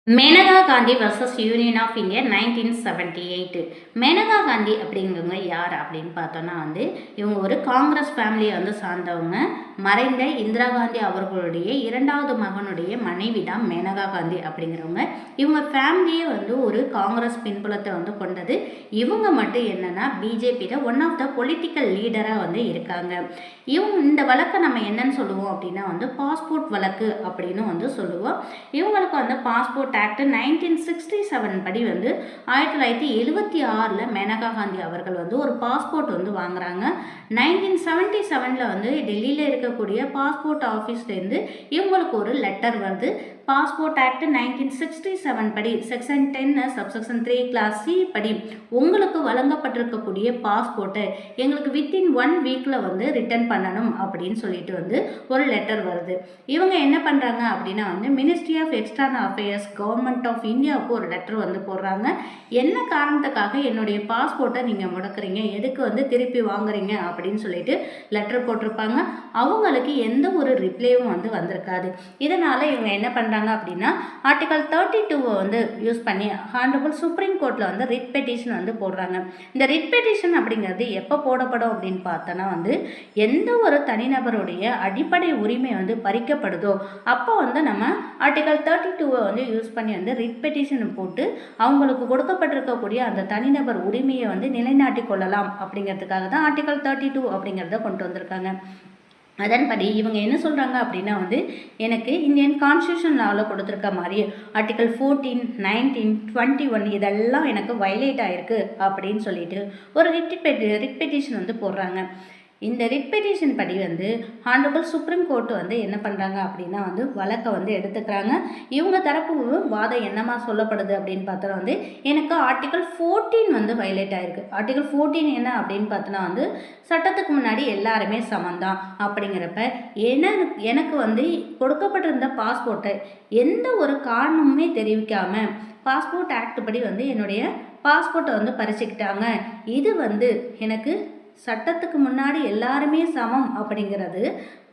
Maneka Gandhi versus union of India 1978. Menaka Gandhi அப்படிங்கிறவங்க யார் அப்படின்னு பார்த்தோன்னா இவங்க ஒரு காங்கிரஸ் ஃபேமிலியை சார்ந்தவங்க. மறைந்த இந்திரா காந்தி அவர்களுடைய இரண்டாவது மகனுடைய மனைவி தான் மேனகா காந்தி அப்படிங்கிறவங்க. இவங்க ஃபேமிலியே ஒரு காங்கிரஸ் பின்புலத்தை கொண்டது. இவங்க மட்டும் என்னன்னா பிஜேபியில் ஒன் ஆஃப் த பொலிட்டிக்கல் லீடராக இருக்காங்க. இந்த வழக்கை நம்ம என்னன்னு சொல்லுவோம் அப்படின்னா பாஸ்போர்ட் வழக்கு அப்படின்னு சொல்லுவோம். இவங்களுக்கு பாஸ்போர்ட் ஆக்ட் 1967 படி 1976 மேனகா காந்தி அவர்கள் ஒரு பாஸ்போர்ட் வாங்குறாங்க. 1977 டெல்லியில் இருக்கக்கூடிய பாஸ்போர்ட் ஆஃபீஸ்லேருந்து இவங்களுக்கு ஒரு லெட்டர் வருது. பாஸ்போர்ட் ஆக்ட் 1967 படி செக்ஷன் 10 சப்செக்ஷன் 3 கிளாஸ் சி படி உங்களுக்கு வழங்கப்பட்டிருக்கக்கூடிய பாஸ்போர்ட்டை எங்களுக்கு வித்தின் 1 வீக்கில் ரிட்டர்ன் பண்ணணும் அப்படின்னு சொல்லிட்டு ஒரு லெட்டர் வருது. இவங்க என்ன பண்ணுறாங்க அப்படின்னா ministry of external affairs government of இந்தியாவுக்கு ஒரு லெட்டர் போடுறாங்க. என்ன காரணத்துக்காக என்னுடைய பாஸ்போர்ட்டை நீங்கள் முடக்கிறீங்க, எதுக்கு திருப்பி வாங்குறீங்க அப்படின்னு சொல்லிட்டு லெட்டர் போட்டிருப்பாங்க. அவங்களுக்கு எந்த ஒரு ரிப்ளையும் வந்திருக்காது. இதனால் இவங்க என்ன பண்ணுறாங்க அப்படின்னா ஆர்டிகல் 32 யூஸ் பண்ணி ஹானரபிள் சுப்ரீம் கோர்ட்டில் ரிட் பெட்டிஷன் போடுறாங்க. இந்த ரிட் பெட்டிஷன் அப்படிங்கிறது எப்போ போடப்படும் அப்படின்னு பார்த்தோன்னா எந்த ஒரு தனிநபருடைய அடிப்படை உரிமை பறிக்கப்படுதோ அப்போ நம்ம ஆர்டிகல் 32 யூஸ் பண்ணி ரிட் பெட்டிஷன் போட்டு அவங்களுக்கு கொடுக்கப்பட்டிருக்கக்கூடிய அந்த தனிநபர் உரிமையை நிலைநாட்டி கொள்ளலாம் அப்படிங்கிறதுக்காக தான் ஆர்டிகல் 32 அப்படிங்கிறத கொண்டு வந்திருக்காங்க. அதன்படி இவங்க என்ன சொல்கிறாங்க அப்படின்னா எனக்கு இந்தியன் கான்ஸ்டியூஷன் லாவில் கொடுத்துருக்க மாதிரி ஆர்டிகல் 14, 19, 21 இதெல்லாம் எனக்கு வயலேட் ஆகிருக்கு அப்படின்னு சொல்லிட்டு ஒரு ரிட் பெட்டிஷன் போடுறாங்க. இந்த ரிட் பெட்டிஷன் படி ஹானரபிள் சுப்ரீம் கோர்ட்டு என்ன பண்ணுறாங்க அப்படின்னா வழக்கை எடுத்துக்கிறாங்க. இவங்க தரப்பு வாதம் என்னமா சொல்லப்படுது அப்படின்னு பார்த்தோன்னா எனக்கு ஆர்டிகல் 14 வயலேட் ஆகிருக்கு. ஆர்டிகல் 14 என்ன அப்படின்னு பார்த்தோன்னா சட்டத்துக்கு முன்னாடி எல்லாருமே சமந்தான் அப்படிங்கிறப்ப எனக்கு கொடுக்கப்பட்டிருந்த பாஸ்போர்ட்டை எந்த ஒரு காரணமுமே தெரிவிக்காமல் பாஸ்போர்ட் ஆக்ட் படி என்னுடைய பாஸ்போர்ட்டை பறிச்சுக்கிட்டாங்க. இது எனக்கு சட்டத்துக்கு முன்னாடி எல்லாருமே சமம் அப்படிங்கிறது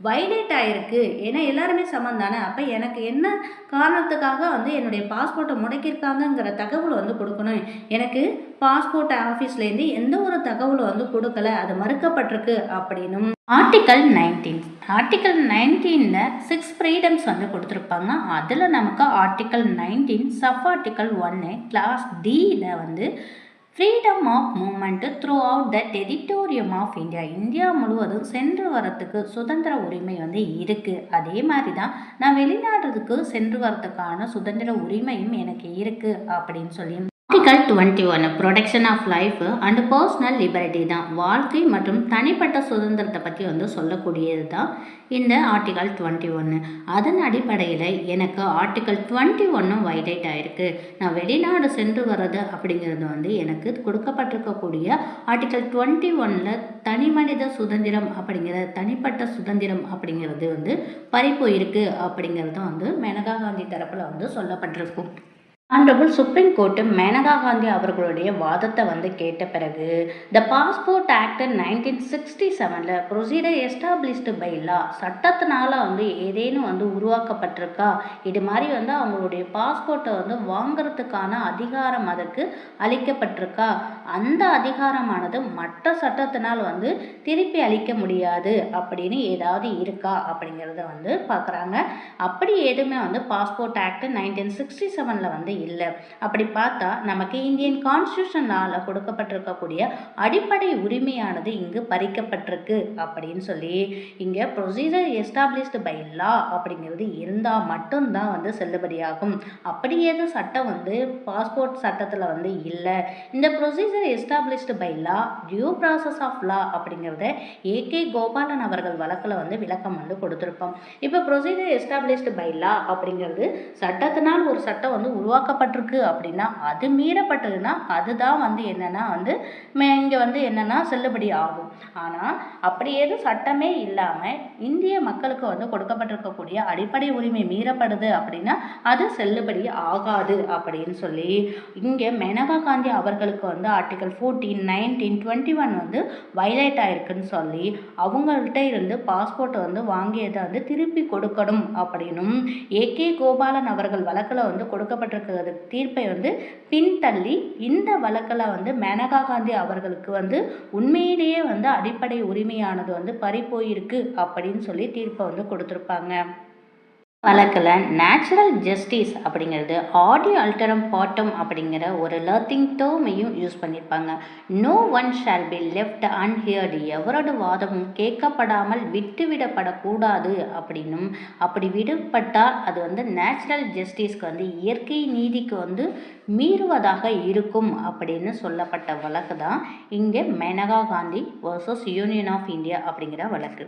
வயலேட் ஆகிருக்கு. ஏன்னா எல்லாருமே சமம் தானே. அப்போ எனக்கு என்ன காரணத்துக்காக என்னுடைய பாஸ்போர்ட்டை முடக்கியிருக்காங்கங்கிற தகவல் கொடுக்கணும். எனக்கு பாஸ்போர்ட் ஆஃபீஸ்லேருந்து எந்த ஒரு தகவலும் கொடுக்கல, அது மறுக்கப்பட்டிருக்கு அப்படின்னும் ஆர்டிக்கல் 19 6 ஃப்ரீடம்ஸ் கொடுத்துருப்பாங்க. அதில் நமக்கு ஆர்டிக்கல் 19 சப் ஆர்டிக்கல் 1 கிளாஸ் டியில் freedom of movement throughout the territory of India, India முழுவதும் சென்று வரத்துக்கு சுதந்திர உரிமை இருக்குது. அதே மாதிரி தான் நான் வெளிநாட்டுக்கு சென்று வரத்துக்கான சுதந்திர உரிமையும் எனக்கு இருக்குது அப்படின்னு சொல்லி article 21 protection of life and personal liberty தான், வாழ்க்கை மற்றும் தனிப்பட்ட சுதந்திரத்தை பற்றி சொல்லக்கூடியது தான் இந்த ஆர்டிகல் 21. அதன் அடிப்படையில் எனக்கு ஆர்டிகல் 21 வயலேட் ஆகிருக்கு. நான் வெளிநாடு சென்று வர்றது அப்படிங்கிறது எனக்கு கொடுக்கப்பட்டிருக்கக்கூடிய ஆர்டிகல் 21 தனி மனித சுதந்திரம் அப்படிங்கிற தனிப்பட்ட சுதந்திரம் அப்படிங்கிறது பறிப்பு இருக்குது அப்படிங்கிறது மேனகா காந்தி தரப்பில் சொல்லப்பட்டிருக்கும். Honourable Supreme Court Maneka Gandhi அவர்களுடைய வாதத்தை கேட்ட பிறகு the passport act 1967 procedure established by law, சட்டத்தினால ஏதேனும் உருவாக்கப்பட்டிருக்கா, இது மாதிரி அவங்களுடைய பாஸ்போர்ட்டை வாங்கிறதுக்கான அதிகாரம் அதற்கு அளிக்கப்பட்டிருக்கா, அந்த அதிகாரமானது மற்ற சட்டத்தினால் திருப்பி அளிக்க முடியாது அப்படின்னு ஏதாவது இருக்கா அப்படிங்கிறத பார்க்குறாங்க. அப்படி எதுவுமே பாஸ்போர்ட் ஆக்ட் 1967 இல்லை. அப்படி பார்த்தா நமக்கு இந்தியன் கான்ஸ்டியூஷன் லாவில் கொடுக்கப்பட்டிருக்கக்கூடிய அடிப்படை உரிமையானது இங்கு பறிக்கப்பட்டிருக்கு அப்படின்னு சொல்லி இங்கே ப்ரொசீஜர் எஸ்டாப்ளிஷ்டு பை லா அப்படிங்கிறது இருந்தால் மட்டும்தான் செல்லுபடியாகும். அப்படி ஏதும் சட்டம் பாஸ்போர்ட் சட்டத்தில் இல்லை. இந்த procedure established by law due process of law அப்படிங்கிறத ஏகே கோபாலன் அவர்கள் வழக்கில் விளக்கம் கொடுத்துருப்போம். இப்போ ப்ரொசீஜர் எஸ்டாப்ளிஷ்டு பை லா அப்படிங்கிறது சட்டத்தினால் ஒரு சட்டம் உருவாக்க உருவாக்கப்பட்டிருக்கு அப்படின்னா அது மீறப்பட்டதுன்னா அதுதான் வந்து என்னன்னா வந்து இங்கே வந்து என்னன்னா செல்லுபடி ஆகும். ஆனால் அப்படி எதுவும் சட்டமே இல்லாமல் இந்திய மக்களுக்கு வந்து கொடுக்கப்பட்டிருக்கக்கூடிய அடிப்படை உரிமை மீறப்படுது அப்படின்னா அது செல்லுபடி ஆகாது அப்படின்னு சொல்லி இங்கே மேனகா காந்தி அவர்களுக்கு வந்து ஆர்டிகல் 14, 19, 21 வந்து வயலேட் ஆயிருக்குன்னு சொல்லி அவங்கள்ட்ட இருந்து பாஸ்போர்ட்டை வந்து வாங்கியதை வந்து திருப்பி கொடுக்கணும் அப்படின்னும் ஏகே கோபாலன் அவர்கள் வழக்கில் வந்து கொடுக்கப்பட்டிருக்கிற தீர்ப்பை வந்து பின்தள்ளி இந்த வழக்கில் வந்து மேனகா காந்தி அவர்களுக்கு வந்து உண்மையிலேயே வந்து அடிப்படை உரிமையானது வந்து பறிபோயிருக்கு அப்படின்னு சொல்லி தீர்ப்பை வந்து கொடுத்துருப்பாங்க. வழக்கில் நேச்சுரல் ஜஸ்டிஸ் அப்படிங்கிறது ஆடி அல்டரம் பாட்டம் அப்படிங்கிற ஒரு லர்த்திங் டேர்மையும் யூஸ் பண்ணியிருப்பாங்க. No one shall be left unheard, எவரோட வாதமும் கேட்கப்படாமல் விட்டுவிடப்படக்கூடாது அப்படின்னும், அப்படி விடுபட்டால் அது வந்து நேச்சுரல் ஜஸ்டிஸ்க்கு வந்து இயற்கை நீதிக்கு வந்து மீறுவதாக இருக்கும் அப்படின்னு சொல்லப்பட்ட வழக்கு தான் இங்கே Menaka Gandhi versus union of India அப்படிங்கிற வழக்கு.